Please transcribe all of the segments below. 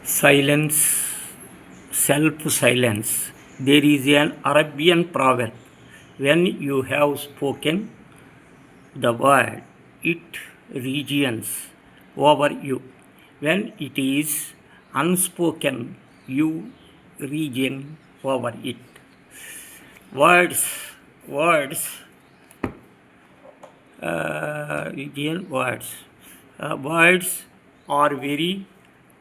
Silence, self silence. There is an Arabian proverb: when you have spoken the word, it reigns over you. When it is unspoken, you reign over it. Words, words, reign words.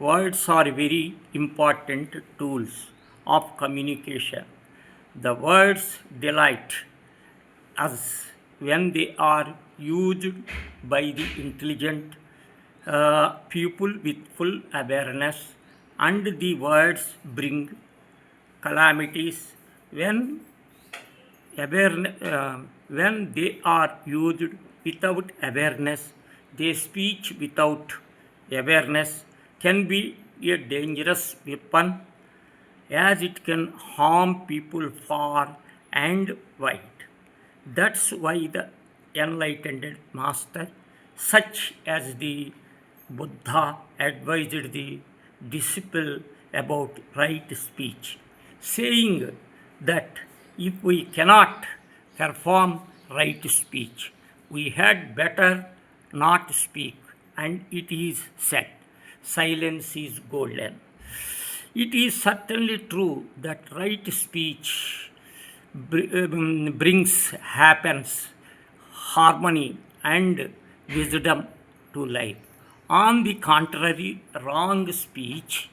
Words are very important tools of communication. The words delight us when they are used by the intelligent people with full awareness, and the words bring calamities when when they are used without awareness. Their speech without awareness can be a dangerous weapon, as it can harm people far and wide. That's why the enlightened master, such as the Buddha, advised the disciple about right speech, saying that if we cannot perform right speech, we had better not speak. And it is said, silence is golden. It is certainly true that right speech brings happiness, harmony, and wisdom to life. On the contrary, wrong speech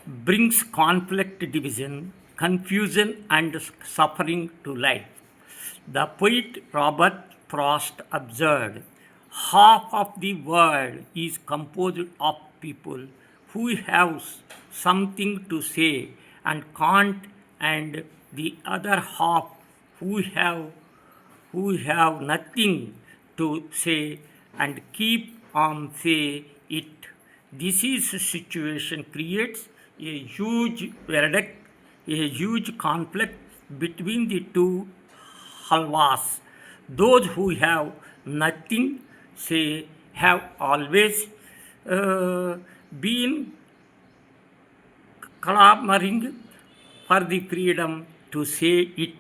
brings conflict, division, confusion, and suffering to life. The poet Robert Frost observed, half of the world is composed of people who have something to say and can't, and the other half who have nothing to say and keep on say it. This is situation creates a huge verdict, a huge conflict between the two halwas. Those who have nothing say have always been clamoring for the freedom to say it,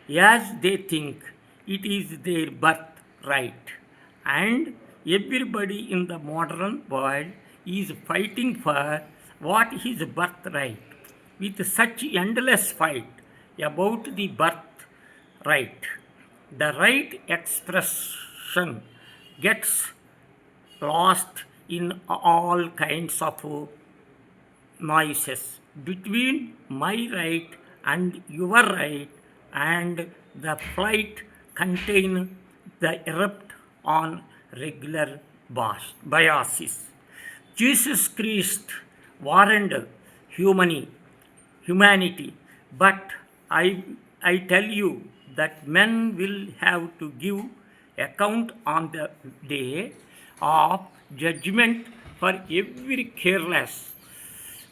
as they think it is their birthright. And everybody in the modern world is fighting for what is birthright, with such endless fight about the birthright. The right expression gets lost in all kinds of noises between my right and your right, and the flight contain the erupt on regular biases. Jesus Christ warned humanity, but I tell you that men will have to give account on the day of judgment for every careless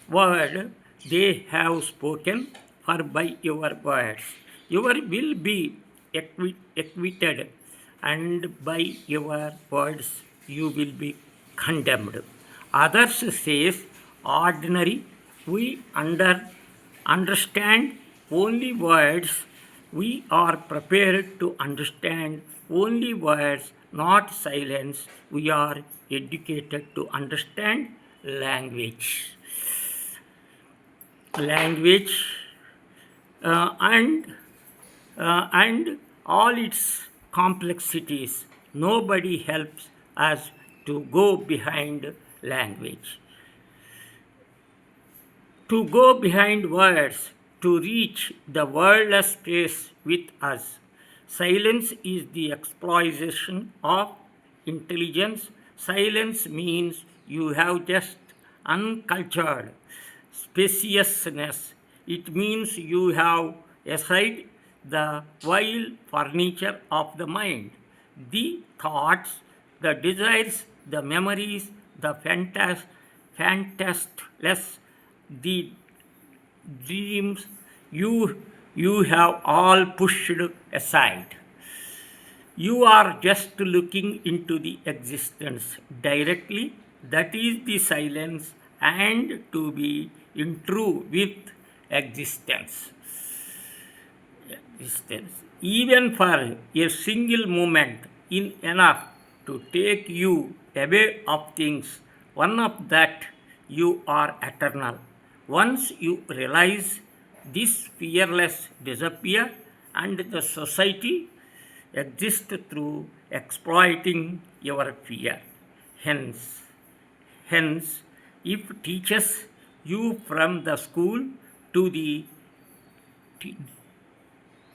word they have spoken, for by your words you will be acquitted, and by your words you will be condemned. Others says, ordinary, we understand only words. We are prepared to understand only words, not silence. We are educated to understand language. Language and all its complexities. Nobody helps us to go behind language, to go behind words, to reach the wordless space with us. Silence is the exploitation of intelligence. Silence means you have just uncultured spaciousness. It means you have aside the vile furniture of the mind, the thoughts, the desires, the memories, the fantastless, the dreams. You have all pushed aside. You are just looking into the existence directly. That is the silence, and to be in true with existence. Even for a single moment in enough to take you away of things, one of that you are eternal. Once you realize this, fearless disappear, and the society exists through exploiting your fear. Hence hence if teaches you from the school to the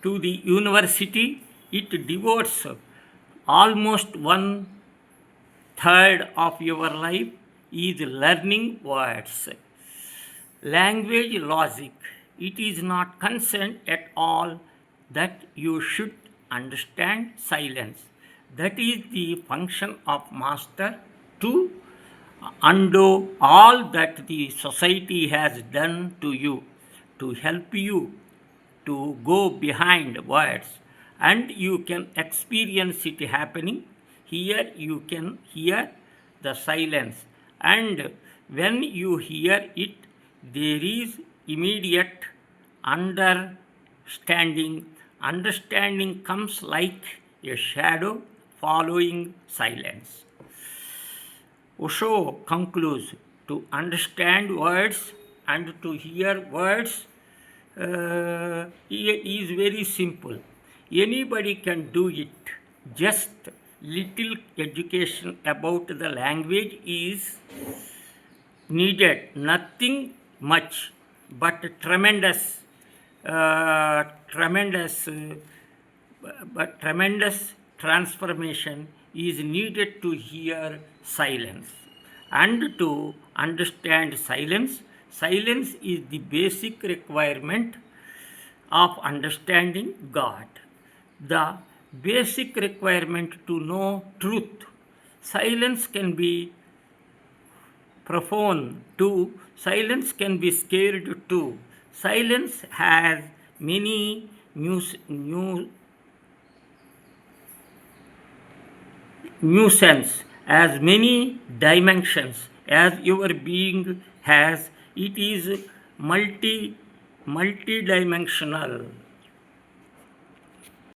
university, it devotes almost one third of your life is learning words. Language logic. It is not concerned at all that you should understand silence. That is the function of master, to undo all that the society has done to you, to help you to go behind words, and you can experience it happening. Here you can hear the silence, and when you hear it, there is immediate understanding. Understanding comes like a shadow following silence. Osho concludes, to understand words and to hear words is very simple. Anybody can do it. Just little education about the language is needed. Nothing much, but tremendous transformation is needed to hear silence and to understand silence. Silence is the basic requirement of understanding God, the basic requirement to know truth. Silence can be profound too, silence can be scared too. Silence has many nuisance, as many dimensions as your being has. It is multidimensional.